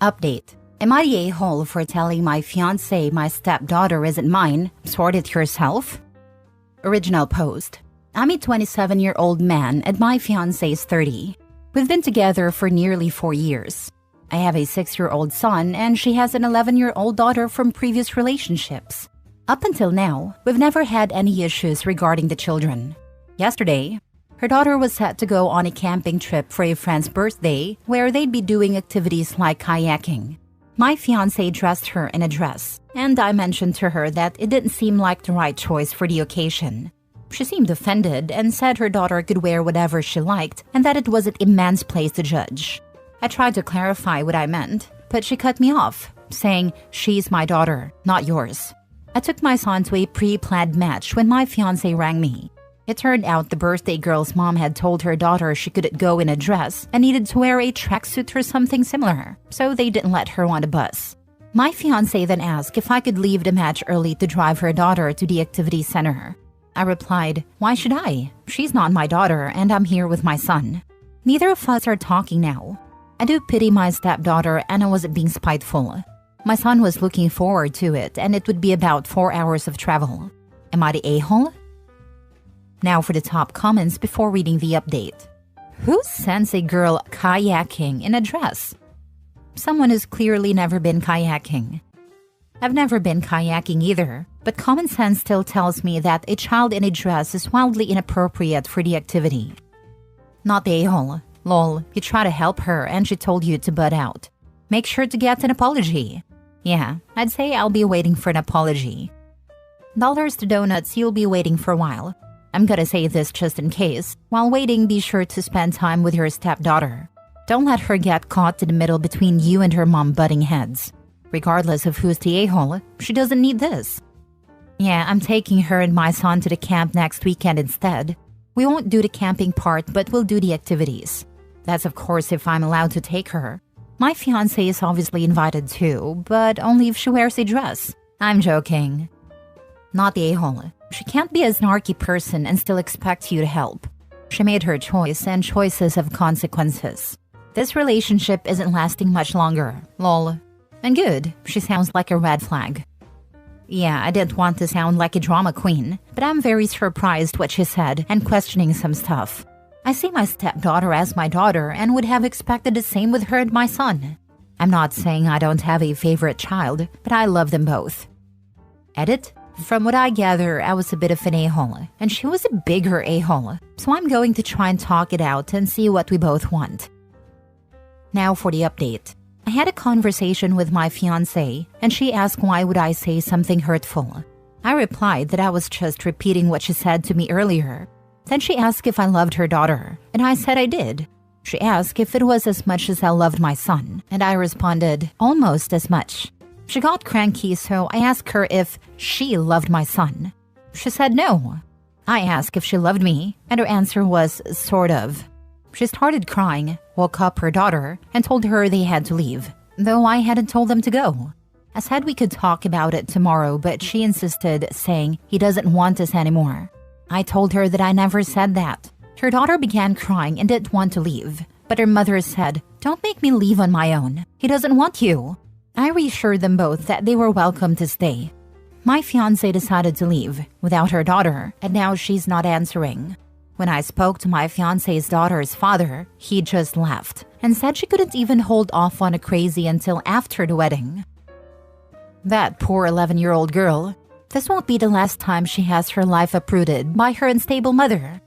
Update. Am I the a-hole for telling my fiancé my stepdaughter isn't mine? Sort it yourself? Original post. I'm a 27-year-old man and my fiancé is 30. We've been together for nearly 4 years. I have a 6-year-old son and she has an 11-year-old daughter from previous relationships. Up until now, we've never had any issues regarding the children. Yesterday, her daughter was set to go on a camping trip for a friend's birthday where they'd be doing activities like kayaking. My fiancé dressed her in a dress, and I mentioned to her that it didn't seem like the right choice for the occasion. She seemed offended and said her daughter could wear whatever she liked and that it wasn't a man's place to judge. I tried to clarify what I meant, but she cut me off, saying, "She's my daughter, not yours." I took my son to a pre-planned match when my fiancé rang me. It turned out the birthday girl's mom had told her daughter she couldn't go in a dress and needed to wear a tracksuit or something similar, so they didn't let her on the bus. My fiancé then asked if I could leave the match early to drive her daughter to the activity center. I replied, "Why should I? She's not my daughter and I'm here with my son." Neither of us are talking now. I do pity my stepdaughter and I wasn't being spiteful. My son was looking forward to it and it would be about 4 hours of travel. Am I the a-hole? Now for the top comments before reading the update. Who sends a girl kayaking in a dress? Someone who's clearly never been kayaking. I've never been kayaking either, but common sense still tells me that a child in a dress is wildly inappropriate for the activity. Not the a-hole. Lol, you try to help her and she told you to butt out. Make sure to get an apology. Yeah, I'd say I'll be waiting for an apology. Dollars to donuts, you'll be waiting for a while. I'm gonna say this just in case. While waiting, be sure to spend time with your stepdaughter. Don't let her get caught in the middle between you and her mom butting heads. Regardless of who's the a-hole, she doesn't need this. Yeah, I'm taking her and my son to the camp next weekend instead. We won't do the camping part, but we'll do the activities. That's of course if I'm allowed to take her. My fiancé is obviously invited too, but only if she wears a dress. I'm joking. Not the a-hole. She can't be a snarky person and still expect you to help. She made her choice and choices have consequences. This relationship isn't lasting much longer. Lol. And good, she sounds like a red flag. Yeah, I didn't want to sound like a drama queen, but I'm very surprised what she said and questioning some stuff. I see my stepdaughter as my daughter and would have expected the same with her and my son. I'm not saying I don't have a favorite child, but I love them both. Edit? From what I gather, I was a bit of an a-hole, and she was a bigger a-hole, so I'm going to try and talk it out and see what we both want. Now for the update. I had a conversation with my fiancé, and she asked why would I say something hurtful. I replied that I was just repeating what she said to me earlier. Then she asked if I loved her daughter, and I said I did. She asked if it was as much as I loved my son, and I responded, almost as much. She got cranky, so I asked her if she loved my son. She said no. I asked if she loved me, and her answer was sort of. She started crying, woke up her daughter, and told her they had to leave, though I hadn't told them to go. I said we could talk about it tomorrow, but she insisted, saying he doesn't want us anymore. I told her that I never said that. Her daughter began crying and didn't want to leave, but her mother said, "Don't make me leave on my own. He doesn't want you." I reassured them both that they were welcome to stay. My fiancé decided to leave without her daughter, and now she's not answering. When I spoke to my fiancé's daughter's father, he just laughed and said she couldn't even hold off on a crazy until after the wedding. That poor 11-year-old girl. This won't be the last time she has her life uprooted by her unstable mother.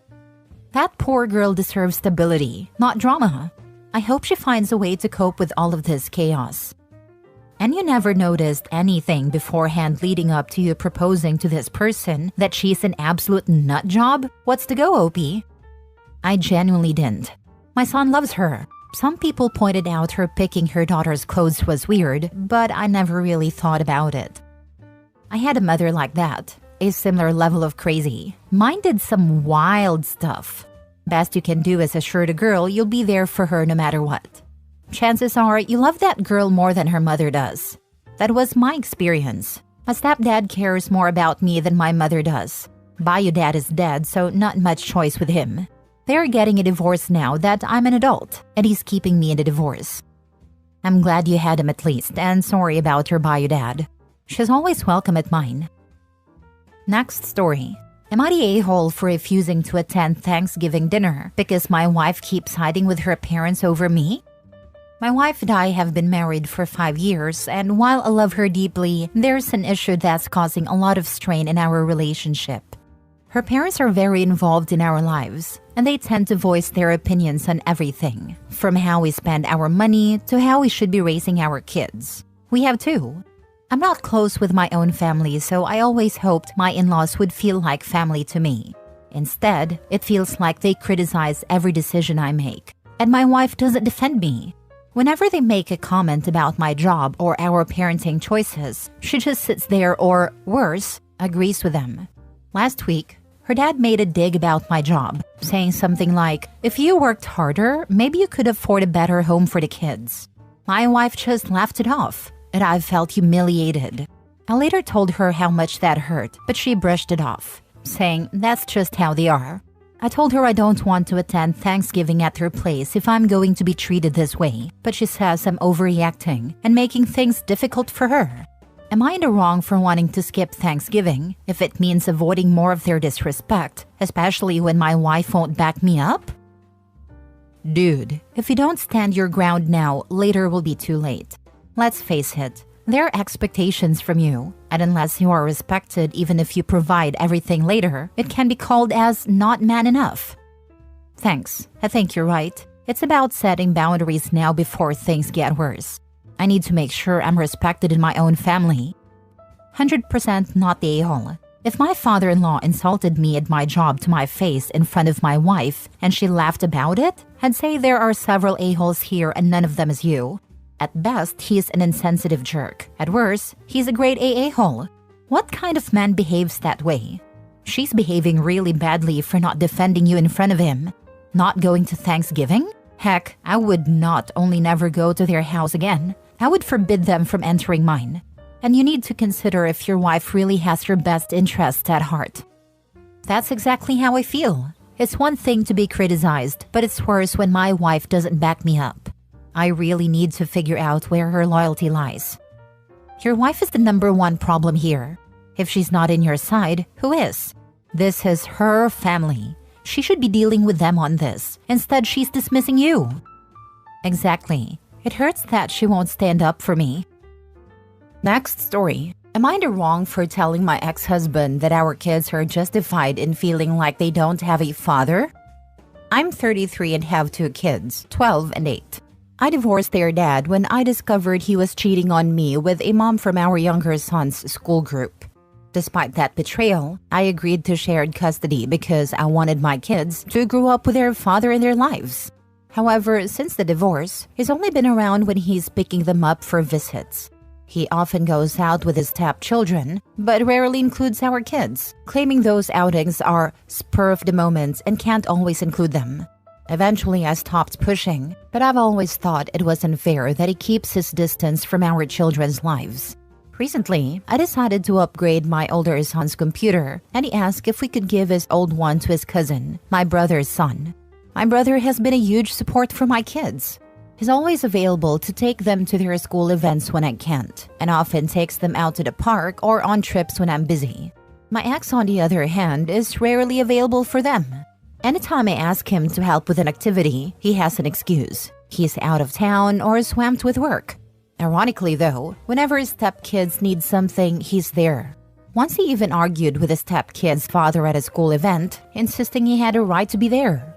That poor girl deserves stability, not drama. I hope she finds a way to cope with all of this chaos. And you never noticed anything beforehand leading up to you proposing to this person that she's an absolute nut job? What's the go, OP? I genuinely didn't. My son loves her. Some people pointed out her picking her daughter's clothes was weird, but I never really thought about it. I had a mother like that, a similar level of crazy. Mine did some wild stuff. Best you can do is assure the girl you'll be there for her no matter what. Chances are you love that girl more than her mother does. That was my experience. My stepdad cares more about me than my mother does. Bio dad is dead, so not much choice with him. They're getting a divorce now that I'm an adult, and he's keeping me in the divorce. I'm glad you had him at least, and sorry about your bio dad. She's always welcome at mine. Next story. Am I the a-hole for refusing to attend Thanksgiving dinner because my wife keeps hiding with her parents over me? My wife and I have been married for 5 years, and while I love her deeply, there's an issue that's causing a lot of strain in our relationship. Her parents are very involved in our lives, and they tend to voice their opinions on everything, from how we spend our money to how we should be raising our kids. We have two. I'm not close with my own family, so I always hoped my in-laws would feel like family to me. Instead, it feels like they criticize every decision I make, and my wife doesn't defend me. Whenever they make a comment about my job or our parenting choices, she just sits there or, worse, agrees with them. Last week, her dad made a dig about my job, saying something like, "If you worked harder, maybe you could afford a better home for the kids." My wife just laughed it off, and I felt humiliated. I later told her how much that hurt, but she brushed it off, saying that's just how they are. I told her I don't want to attend Thanksgiving at her place if I'm going to be treated this way, but she says I'm overreacting and making things difficult for her. Am I in the wrong for wanting to skip Thanksgiving if it means avoiding more of their disrespect, especially when my wife won't back me up? Dude, if you don't stand your ground now, later will be too late. Let's face it, there are expectations from you, and unless you are respected even if you provide everything later, it can be called as not man enough. Thanks, I think you're right. It's about setting boundaries now before things get worse. I need to make sure I'm respected in my own family. 100% not the a-hole. If my father-in-law insulted me at my job to my face in front of my wife and she laughed about it, I'd say there are several a-holes here and none of them is you. At best, he's an insensitive jerk. At worst, he's a grade a-hole. What kind of man behaves that way? She's behaving really badly for not defending you in front of him. Not going to Thanksgiving? Heck, I would not only never go to their house again, I would forbid them from entering mine. And you need to consider if your wife really has your best interests at heart. That's exactly how I feel. It's one thing to be criticized, but it's worse when my wife doesn't back me up. I really need to figure out where her loyalty lies. Your wife is the #1 problem here. If she's not in your side, who is? This is her family. She should be dealing with them on this. Instead, she's dismissing you. Exactly. It hurts that she won't stand up for me. Next story. Am I in the wrong for telling my ex-husband that our kids are justified in feeling like they don't have a father? I'm 33 and have 2 kids, 12 and 8. I divorced their dad when I discovered he was cheating on me with a mom from our younger son's school group. Despite that betrayal, I agreed to shared custody because I wanted my kids to grow up with their father in their lives. However, since the divorce, he's only been around when he's picking them up for visits. He often goes out with his stepchildren, but rarely includes our kids, claiming those outings are spur of the moment and can't always include them. Eventually, I stopped pushing, but I've always thought it was unfair that he keeps his distance from our children's lives. Recently, I decided to upgrade my older son's computer, and he asked if we could give his old one to his cousin, my brother's son. My brother has been a huge support for my kids. He's always available to take them to their school events when I can't, and often takes them out to the park or on trips when I'm busy. My ex, on the other hand, is rarely available for them. Anytime I ask him to help with an activity, he has an excuse. He's out of town or swamped with work. Ironically though, whenever his stepkids need something, he's there. Once he even argued with his stepkid's father at a school event, insisting he had a right to be there.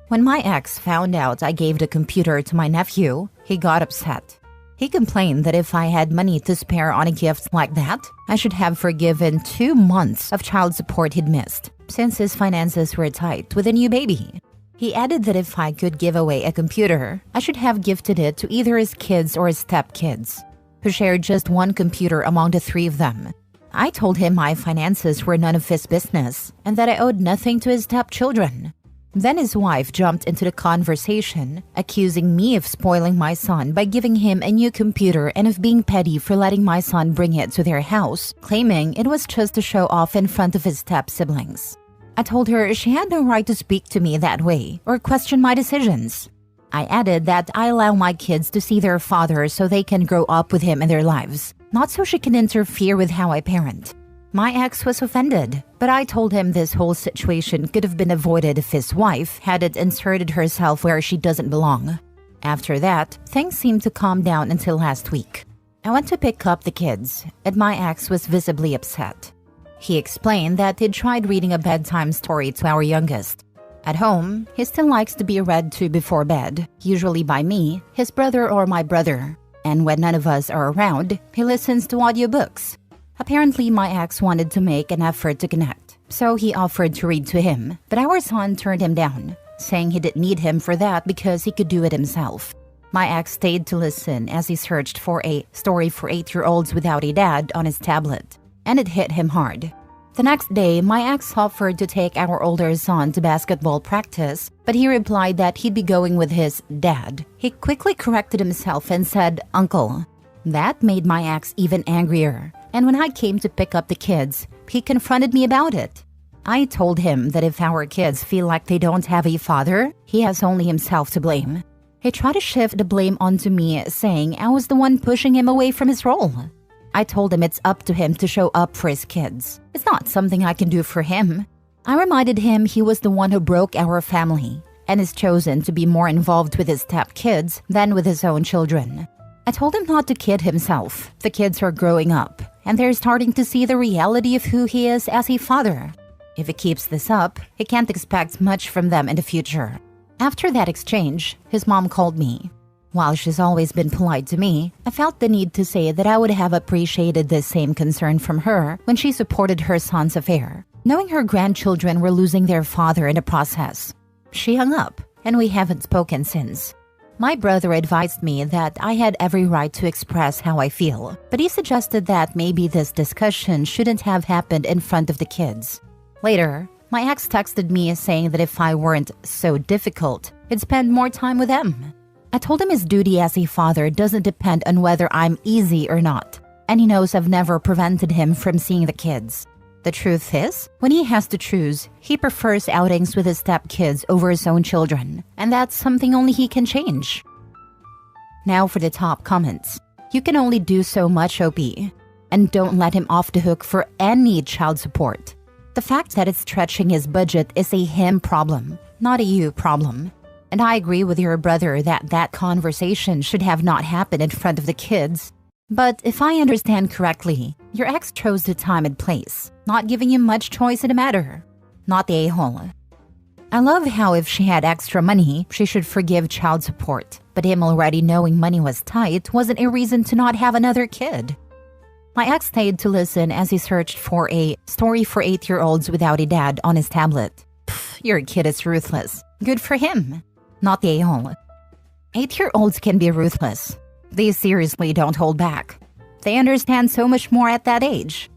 When my ex found out I gave the computer to my nephew, he got upset. He complained that if I had money to spare on a gift like that, I should have forgiven 2 months of child support he'd missed, since his finances were tight with a new baby. He added that if I could give away a computer, I should have gifted it to either his kids or his stepkids, who shared just one computer among the 3 of them. I told him my finances were none of his business and that I owed nothing to his stepchildren. Then his wife jumped into the conversation, accusing me of spoiling my son by giving him a new computer and of being petty for letting my son bring it to their house, claiming it was just to show off in front of his step-siblings. I told her she had no right to speak to me that way or question my decisions. I added that I allow my kids to see their father so they can grow up with him in their lives, not so she can interfere with how I parent. My ex was offended, but I told him this whole situation could have been avoided if his wife hadn't inserted herself where she doesn't belong. After that, things seemed to calm down until last week. I went to pick up the kids, and my ex was visibly upset. He explained that he'd tried reading a bedtime story to our youngest. At home, he still likes to be read to before bed, usually by me, his brother or my brother. And when none of us are around, he listens to audiobooks. Apparently, my ex wanted to make an effort to connect, so he offered to read to him, but our son turned him down, saying he didn't need him for that because he could do it himself. My ex stayed to listen as he searched for a story for 8-year-olds without a dad on his tablet, and it hit him hard. The next day, my ex offered to take our older son to basketball practice, but he replied that he'd be going with his dad. He quickly corrected himself and said, "Uncle." That made my ex even angrier, and when I came to pick up the kids, he confronted me about it. I told him that if our kids feel like they don't have a father, he has only himself to blame. He tried to shift the blame onto me, saying I was the one pushing him away from his role. I told him it's up to him to show up for his kids. It's not something I can do for him. I reminded him he was the one who broke our family and has chosen to be more involved with his stepkids than with his own children. I told him not to kid himself. The kids are growing up, and they're starting to see the reality of who he is as a father. If he keeps this up, he can't expect much from them in the future. After that exchange, his mom called me. While she's always been polite to me, I felt the need to say that I would have appreciated the same concern from her when she supported her son's affair, knowing her grandchildren were losing their father in the process. She hung up, and we haven't spoken since. My brother advised me that I had every right to express how I feel, but he suggested that maybe this discussion shouldn't have happened in front of the kids. Later, my ex texted me saying that if I weren't so difficult, he'd spend more time with them. I told him his duty as a father doesn't depend on whether I'm easy or not, and he knows I've never prevented him from seeing the kids. The truth is, when he has to choose, he prefers outings with his stepkids over his own children, and that's something only he can change. Now for the top comments. You can only do so much, OP, and don't let him off the hook for any child support. The fact that it's stretching his budget is a him problem, not a you problem. And I agree with your brother that conversation should have not happened in front of the kids. But if I understand correctly, your ex chose the time and place, not giving you much choice in the matter. Not the a-hole. I love how if she had extra money, she should forgive child support. But him already knowing money was tight wasn't a reason to not have another kid. My ex stayed to listen as he searched for a story for 8-year-olds without a dad on his tablet. Your kid is ruthless. Good for him. Not the a-hole. 8-year-olds can be ruthless. They seriously don't hold back. They understand so much more at that age.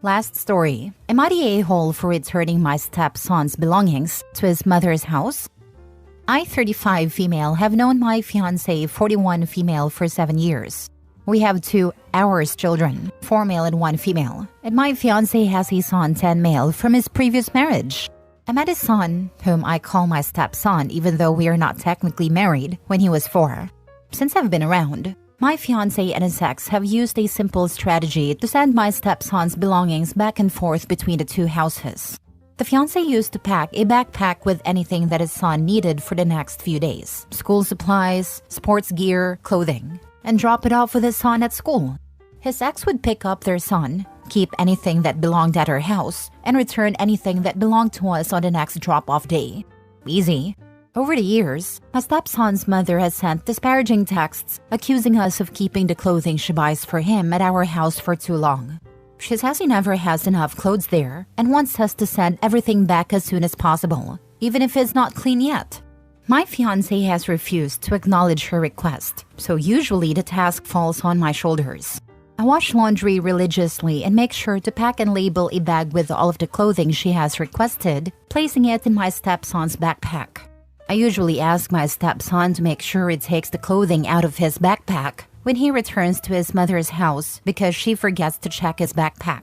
Last story. Am I the a-hole for returning my stepson's belongings to his mother's house? I, 35 female, have known my fiancé, 41 female, for 7 years. We have 2 ours children, 4 male and 1 female. And my fiancé has a son, 10 male, from his previous marriage. I met his son, whom I call my stepson even though we are not technically married, when he was 4. Since I've been around, my fiancé and his ex have used a simple strategy to send my stepson's belongings back and forth between the 2 houses. The fiancé used to pack a backpack with anything that his son needed for the next few days. School supplies, sports gear, clothing, and drop it off with his son at school. His ex would pick up their son, keep anything that belonged at her house, and return anything that belonged to us on the next drop-off day. Easy. Over the years, my stepson's mother has sent disparaging texts accusing us of keeping the clothing she buys for him at our house for too long. She says he never has enough clothes there and wants us to send everything back as soon as possible, even if it's not clean yet. My fiancé has refused to acknowledge her request, so usually the task falls on my shoulders. I wash laundry religiously and make sure to pack and label a bag with all of the clothing she has requested, placing it in my stepson's backpack. I usually ask my stepson to make sure he takes the clothing out of his backpack when he returns to his mother's house because she forgets to check his backpack.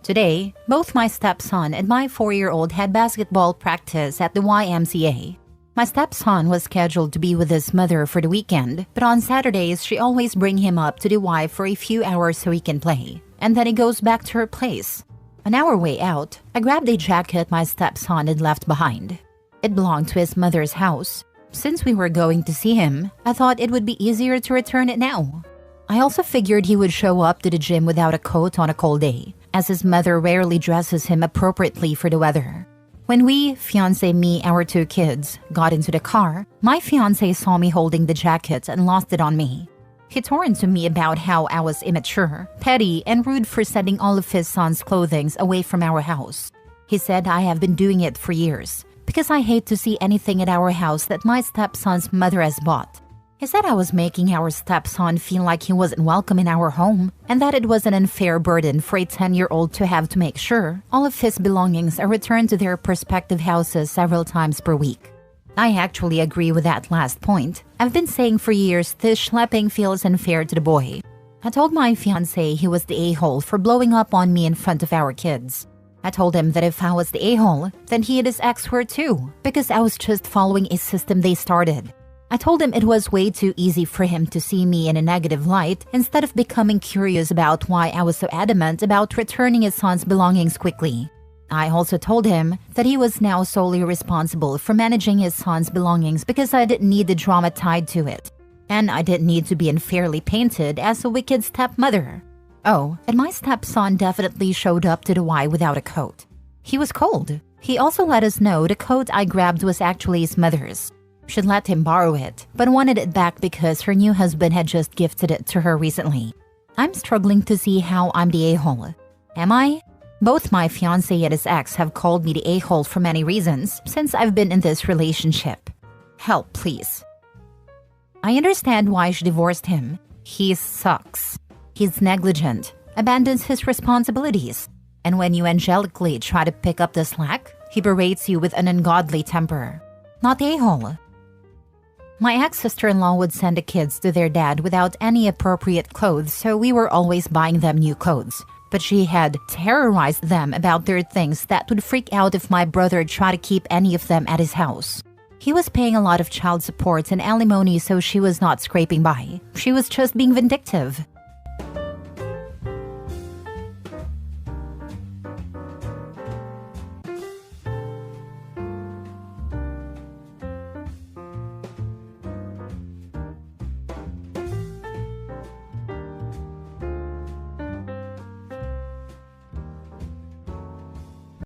Today, both my stepson and my 4-year-old had basketball practice at the YMCA. My stepson was scheduled to be with his mother for the weekend, but on Saturdays she always bring him up to the wife for a few hours so he can play, and then he goes back to her place. On our way out, I grabbed a jacket my stepson had left behind. It belonged to his mother's house. Since we were going to see him, I thought it would be easier to return it now. I also figured he would show up to the gym without a coat on a cold day, as his mother rarely dresses him appropriately for the weather. When we, fiancé, me, our 2 kids, got into the car, my fiancé saw me holding the jacket and lost it on me. He tore into me about how I was immature, petty, and rude for sending all of his son's clothing away from our house. He said I have been doing it for years, because I hate to see anything at our house that my stepson's mother has bought. He said I was making our stepson feel like he wasn't welcome in our home, and that it was an unfair burden for a 10-year-old to have to make sure all of his belongings are returned to their respective houses several times per week. I actually agree with that last point. I've been saying for years this schlepping feels unfair to the boy. I told my fiancé he was the a-hole for blowing up on me in front of our kids. I told him that if I was the a-hole, then he and his ex were too, because I was just following a system they started. I told him it was way too easy for him to see me in a negative light instead of becoming curious about why I was so adamant about returning his son's belongings quickly. I also told him that he was now solely responsible for managing his son's belongings because I didn't need the drama tied to it. And I didn't need to be unfairly painted as a wicked stepmother. Oh, and my stepson definitely showed up to the Y without a coat. He was cold. He also let us know the coat I grabbed was actually his mother's. She'd let him borrow it, but wanted it back because her new husband had just gifted it to her recently. I'm struggling to see how I'm the a-hole. Am I? Both my fiancé and his ex have called me the a-hole for many reasons since I've been in this relationship. Help, please. I understand why she divorced him. He sucks. He's negligent, abandons his responsibilities, and when you angelically try to pick up the slack, he berates you with an ungodly temper. Not the a-hole. My ex-sister-in-law would send the kids to their dad without any appropriate clothes, so we were always buying them new clothes. But she had terrorized them about their things that would freak out if my brother tried to keep any of them at his house. He was paying a lot of child support and alimony, so she was not scraping by. She was just being vindictive.